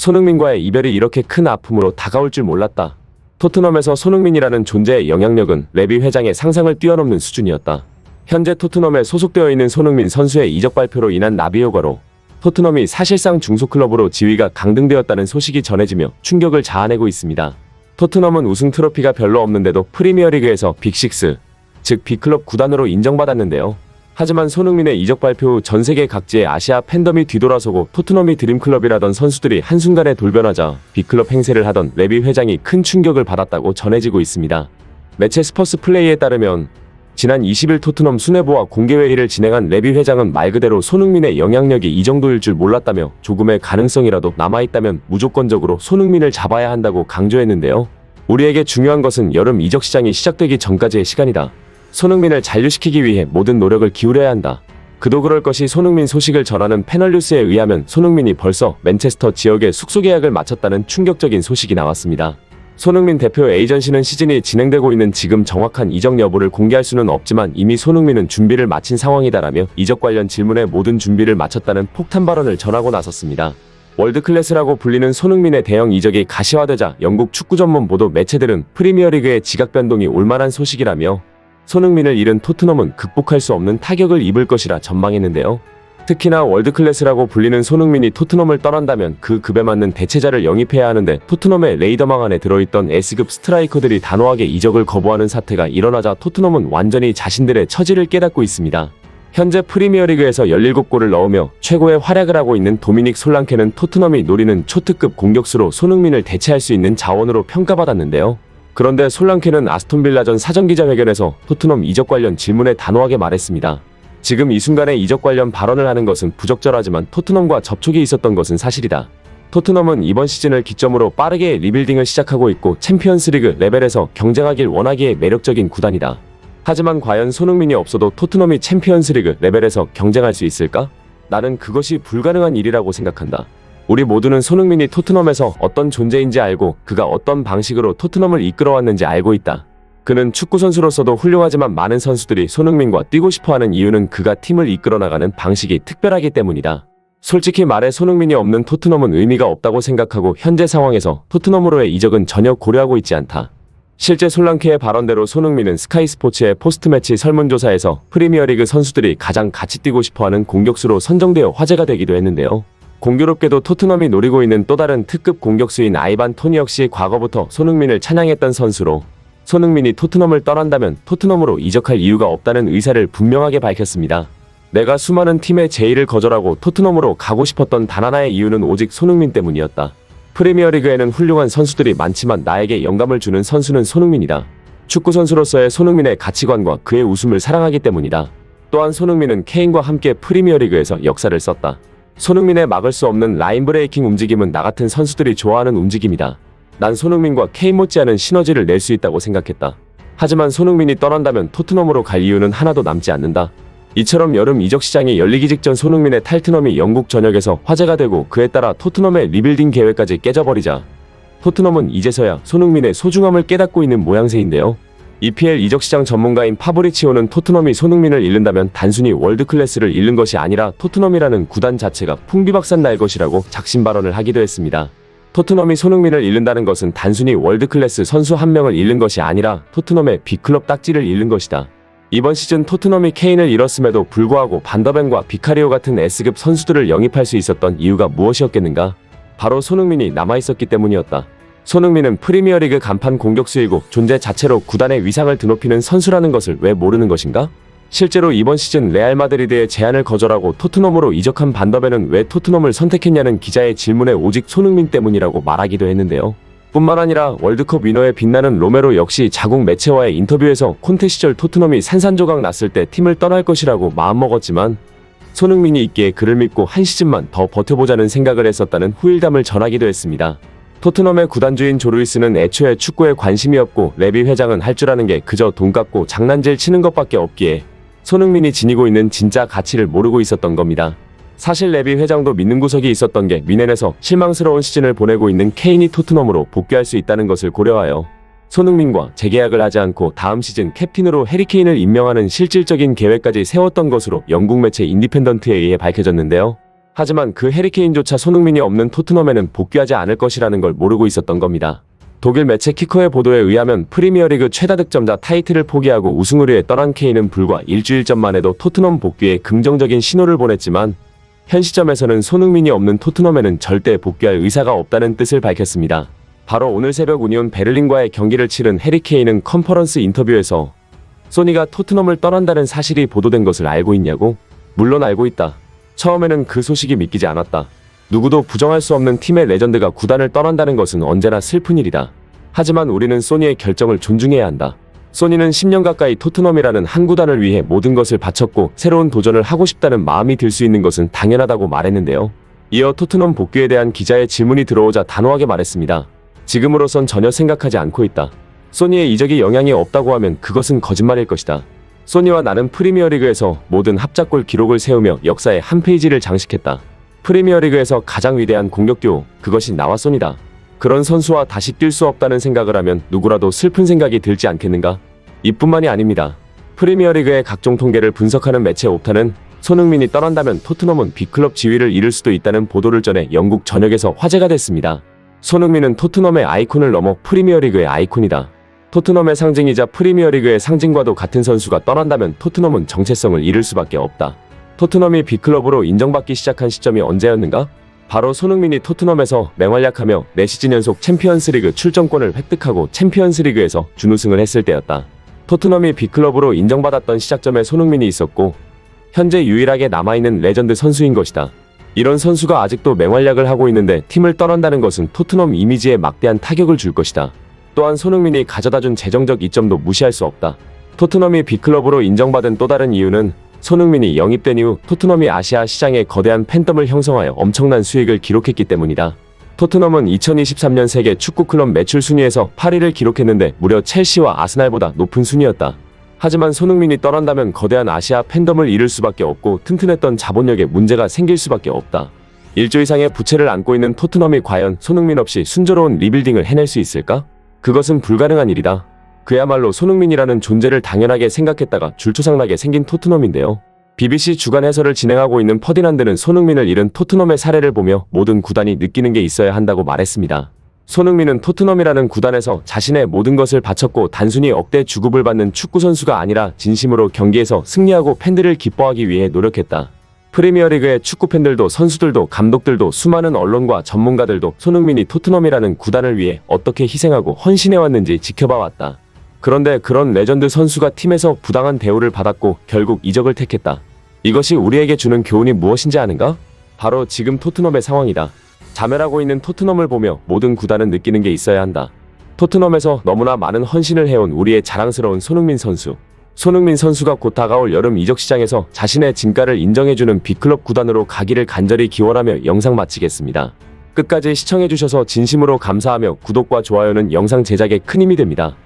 손흥민과의 이별이 이렇게 큰 아픔으로 다가올 줄 몰랐다. 토트넘에서 손흥민이라는 존재의 영향력은 레비 회장의 상상을 뛰어넘는 수준이었다. 현재 토트넘에 소속되어 있는 손흥민 선수의 이적 발표로 인한 나비 효과로 토트넘이 사실상 중소클럽으로 지위가 강등되었다는 소식이 전해지며 충격을 자아내고 있습니다. 토트넘은 우승 트로피가 별로 없는데도 프리미어리그에서 빅6, 즉 B클럽 구단으로 인정받았는데요. 하지만 손흥민의 이적 발표 후 전세계 각지의 아시아 팬덤이 뒤돌아서고 토트넘이 드림클럽이라던 선수들이 한순간에 돌변하자 B클럽 행세를 하던 레비 회장이 큰 충격을 받았다고 전해지고 있습니다. 매체 스퍼스 플레이에 따르면 지난 20일 토트넘 수뇌부와 공개회의를 진행한 레비 회장은 말 그대로 손흥민의 영향력이 이 정도일 줄 몰랐다며 조금의 가능성이라도 남아있다면 무조건적으로 손흥민을 잡아야 한다고 강조했는데요. 우리에게 중요한 것은 여름 이적 시장이 시작되기 전까지의 시간이다. 손흥민을 잔류시키기 위해 모든 노력을 기울여야 한다. 그도 그럴 것이 손흥민 소식을 전하는 패널뉴스에 의하면 손흥민이 벌써 맨체스터 지역에 숙소 계약을 마쳤다는 충격적인 소식이 나왔습니다. 손흥민 대표 에이전시는 시즌이 진행되고 있는 지금 정확한 이적 여부를 공개할 수는 없지만 이미 손흥민은 준비를 마친 상황이다라며 이적 관련 질문에 모든 준비를 마쳤다는 폭탄 발언을 전하고 나섰습니다. 월드클래스라고 불리는 손흥민의 대형 이적이 가시화되자 영국 축구 전문 보도 매체들은 프리미어리그의 지각 변동이 올만한 소식이라며 손흥민을 잃은 토트넘은 극복할 수 없는 타격을 입을 것이라 전망했는데요. 특히나 월드클래스라고 불리는 손흥민이 토트넘을 떠난다면 그 급에 맞는 대체자를 영입해야 하는데 토트넘의 레이더망 안에 들어있던 S급 스트라이커들이 단호하게 이적을 거부하는 사태가 일어나자 토트넘은 완전히 자신들의 처지를 깨닫고 있습니다. 현재 프리미어리그에서 17골을 넣으며 최고의 활약을 하고 있는 도미닉 솔랑케는 토트넘이 노리는 초특급 공격수로 손흥민을 대체할 수 있는 자원으로 평가받았는데요. 그런데 솔랑케는 아스톤빌라전 사전기자회견에서 토트넘 이적 관련 질문에 단호하게 말했습니다. 지금 이 순간에 이적 관련 발언을 하는 것은 부적절하지만 토트넘과 접촉이 있었던 것은 사실이다. 토트넘은 이번 시즌을 기점으로 빠르게 리빌딩을 시작하고 있고 챔피언스리그 레벨에서 경쟁하길 원하기에 매력적인 구단이다. 하지만 과연 손흥민이 없어도 토트넘이 챔피언스리그 레벨에서 경쟁할 수 있을까? 나는 그것이 불가능한 일이라고 생각한다. 우리 모두는 손흥민이 토트넘에서 어떤 존재인지 알고 그가 어떤 방식으로 토트넘을 이끌어왔는지 알고 있다. 그는 축구선수로서도 훌륭하지만 많은 선수들이 손흥민과 뛰고 싶어하는 이유는 그가 팀을 이끌어나가는 방식이 특별하기 때문이다. 솔직히 말해 손흥민이 없는 토트넘은 의미가 없다고 생각하고 현재 상황에서 토트넘으로의 이적은 전혀 고려하고 있지 않다. 실제 솔랑케의 발언대로 손흥민은 스카이스포츠의 포스트매치 설문조사에서 프리미어리그 선수들이 가장 같이 뛰고 싶어하는 공격수로 선정되어 화제가 되기도 했는데요. 공교롭게도 토트넘이 노리고 있는 또 다른 특급 공격수인 아이반 토니 역시 과거부터 손흥민을 찬양했던 선수로 손흥민이 토트넘을 떠난다면 토트넘으로 이적할 이유가 없다는 의사를 분명하게 밝혔습니다. 내가 수많은 팀의 제의를 거절하고 토트넘으로 가고 싶었던 단 하나의 이유는 오직 손흥민 때문이었다. 프리미어리그에는 훌륭한 선수들이 많지만 나에게 영감을 주는 선수는 손흥민이다. 축구선수로서의 손흥민의 가치관과 그의 웃음을 사랑하기 때문이다. 또한 손흥민은 케인과 함께 프리미어리그에서 역사를 썼다. 손흥민의 막을 수 없는 라인 브레이킹 움직임은 나 같은 선수들이 좋아하는 움직임이다. 난 손흥민과 케인 못지않은 시너지를 낼 수 있다고 생각했다. 하지만 손흥민이 떠난다면 토트넘으로 갈 이유는 하나도 남지 않는다. 이처럼 여름 이적 시장이 열리기 직전 손흥민의 탈트넘이 영국 전역에서 화제가 되고 그에 따라 토트넘의 리빌딩 계획까지 깨져버리자 토트넘은 이제서야 손흥민의 소중함을 깨닫고 있는 모양새인데요. EPL 이적 시장 전문가인 파브리치오는 토트넘이 손흥민을 잃는다면 단순히 월드클래스를 잃는 것이 아니라 토트넘이라는 구단 자체가 풍비박산 날 것이라고 작심 발언을 하기도 했습니다. 토트넘이 손흥민을 잃는다는 것은 단순히 월드클래스 선수 한 명을 잃는 것이 아니라 토트넘의 B클럽 딱지를 잃는 것이다. 이번 시즌 토트넘이 케인을 잃었음에도 불구하고 반더벤과 비카리오 같은 S급 선수들을 영입할 수 있었던 이유가 무엇이었겠는가? 바로 손흥민이 남아있었기 때문이었다. 손흥민은 프리미어리그 간판 공격수이고 존재 자체로 구단의 위상을 드높이는 선수라는 것을 왜 모르는 것인가? 실제로 이번 시즌 레알 마드리드의 제안을 거절하고 토트넘으로 이적한 반더벤은 왜 토트넘을 선택했냐는 기자의 질문에 오직 손흥민 때문이라고 말하기도 했는데요. 뿐만 아니라 월드컵 위너에 빛나는 로메로 역시 자국 매체와의 인터뷰에서 콘테 시절 토트넘이 산산조각 났을 때 팀을 떠날 것이라고 마음먹었지만 손흥민이 있기에 그를 믿고 한 시즌만 더 버텨보자는 생각을 했었다는 후일담을 전하기도 했습니다. 토트넘의 구단주인 조르이스는 애초에 축구에 관심이 없고 레비 회장은 할 줄 아는 게 그저 돈 깎고 장난질 치는 것밖에 없기에 손흥민이 지니고 있는 진짜 가치를 모르고 있었던 겁니다. 사실 레비 회장도 믿는 구석이 있었던 게 미넨에서 실망스러운 시즌을 보내고 있는 케인이 토트넘으로 복귀할 수 있다는 것을 고려하여 손흥민과 재계약을 하지 않고 다음 시즌 캡틴으로 해리 케인을 임명하는 실질적인 계획까지 세웠던 것으로 영국 매체 인디펜던트에 의해 밝혀졌는데요. 하지만 그 해리케인조차 손흥민이 없는 토트넘에는 복귀하지 않을 것이라는 걸 모르고 있었던 겁니다. 독일 매체 키커의 보도에 의하면 프리미어리그 최다 득점자 타이틀을 포기하고 우승을 위해 떠난 케인은 불과 일주일 전만 해도 토트넘 복귀에 긍정적인 신호를 보냈지만 현 시점에서는 손흥민이 없는 토트넘에는 절대 복귀할 의사가 없다는 뜻을 밝혔습니다. 바로 오늘 새벽 우니온 베를린과의 경기를 치른 해리 케인은 컨퍼런스 인터뷰에서 소니가 토트넘을 떠난다는 사실이 보도된 것을 알고 있냐고? 물론 알고 있다. 처음에는 그 소식이 믿기지 않았다. 누구도 부정할 수 없는 팀의 레전드가 구단을 떠난다는 것은 언제나 슬픈 일이다. 하지만 우리는 소니의 결정을 존중해야 한다. 소니는 10년 가까이 토트넘이라는 한 구단을 위해 모든 것을 바쳤고 새로운 도전을 하고 싶다는 마음이 들 수 있는 것은 당연하다고 말했는데요. 이어 토트넘 복귀에 대한 기자의 질문이 들어오자 단호하게 말했습니다. 지금으로선 전혀 생각하지 않고 있다. 소니의 이적이 영향이 없다고 하면 그것은 거짓말일 것이다. 소니와 나는 프리미어리그에서 모든 합작골 기록을 세우며 역사의 한 페이지를 장식했다. 프리미어리그에서 가장 위대한 공격 듀오, 그것이 나와 소니다. 그런 선수와 다시 뛸 수 없다는 생각을 하면 누구라도 슬픈 생각이 들지 않겠는가? 이뿐만이 아닙니다. 프리미어리그의 각종 통계를 분석하는 매체 옵타는 손흥민이 떠난다면 토트넘은 B클럽 지위를 잃을 수도 있다는 보도를 전해 영국 전역에서 화제가 됐습니다. 손흥민은 토트넘의 아이콘을 넘어 프리미어리그의 아이콘이다. 토트넘의 상징이자 프리미어리그의 상징과도 같은 선수가 떠난다면 토트넘은 정체성을 잃을 수밖에 없다. 토트넘이 B클럽으로 인정받기 시작한 시점이 언제였는가? 바로 손흥민이 토트넘에서 맹활약하며 4시즌 연속 챔피언스리그 출전권을 획득하고 챔피언스리그에서 준우승을 했을 때였다. 토트넘이 B클럽으로 인정받았던 시작점에 손흥민이 있었고 현재 유일하게 남아있는 레전드 선수인 것이다. 이런 선수가 아직도 맹활약을 하고 있는데 팀을 떠난다는 것은 토트넘 이미지에 막대한 타격을 줄 것이다. 또한 손흥민이 가져다준 재정적 이점도 무시할 수 없다. 토트넘이 B클럽으로 인정받은 또 다른 이유는 손흥민이 영입된 이후 토트넘이 아시아 시장에 거대한 팬덤을 형성하여 엄청난 수익을 기록했기 때문이다. 토트넘은 2023년 세계 축구 클럽 매출 순위에서 8위를 기록했는데 무려 첼시와 아스날보다 높은 순위였다. 하지만 손흥민이 떠난다면 거대한 아시아 팬덤을 잃을 수밖에 없고 튼튼했던 자본력에 문제가 생길 수밖에 없다. 1조 이상의 부채를 안고 있는 토트넘이 과연 손흥민 없이 순조로운 리빌딩을 해낼 수 있을까? 그것은 불가능한 일이다. 그야말로 손흥민이라는 존재를 당연하게 생각했다가 줄초상나게 생긴 토트넘인데요. BBC 주간 해설을 진행하고 있는 퍼디난드는 손흥민을 잃은 토트넘의 사례를 보며 모든 구단이 느끼는 게 있어야 한다고 말했습니다. 손흥민은 토트넘이라는 구단에서 자신의 모든 것을 바쳤고 단순히 억대 주급을 받는 축구선수가 아니라 진심으로 경기에서 승리하고 팬들을 기뻐하기 위해 노력했다. 프리미어리그의 축구팬들도 선수들도 감독들도 수많은 언론과 전문가들도 손흥민이 토트넘이라는 구단을 위해 어떻게 희생하고 헌신해왔는지 지켜봐왔다. 그런데 그런 레전드 선수가 팀에서 부당한 대우를 받았고 결국 이적을 택했다. 이것이 우리에게 주는 교훈이 무엇인지 아는가? 바로 지금 토트넘의 상황이다. 자멸하고 있는 토트넘을 보며 모든 구단은 느끼는 게 있어야 한다. 토트넘에서 너무나 많은 헌신을 해온 우리의 자랑스러운 손흥민 선수. 손흥민 선수가 곧 다가올 여름 이적 시장에서 자신의 진가를 인정해주는 B클럽 구단으로 가기를 간절히 기원하며 영상 마치겠습니다. 끝까지 시청해주셔서 진심으로 감사하며 구독과 좋아요는 영상 제작에 큰 힘이 됩니다.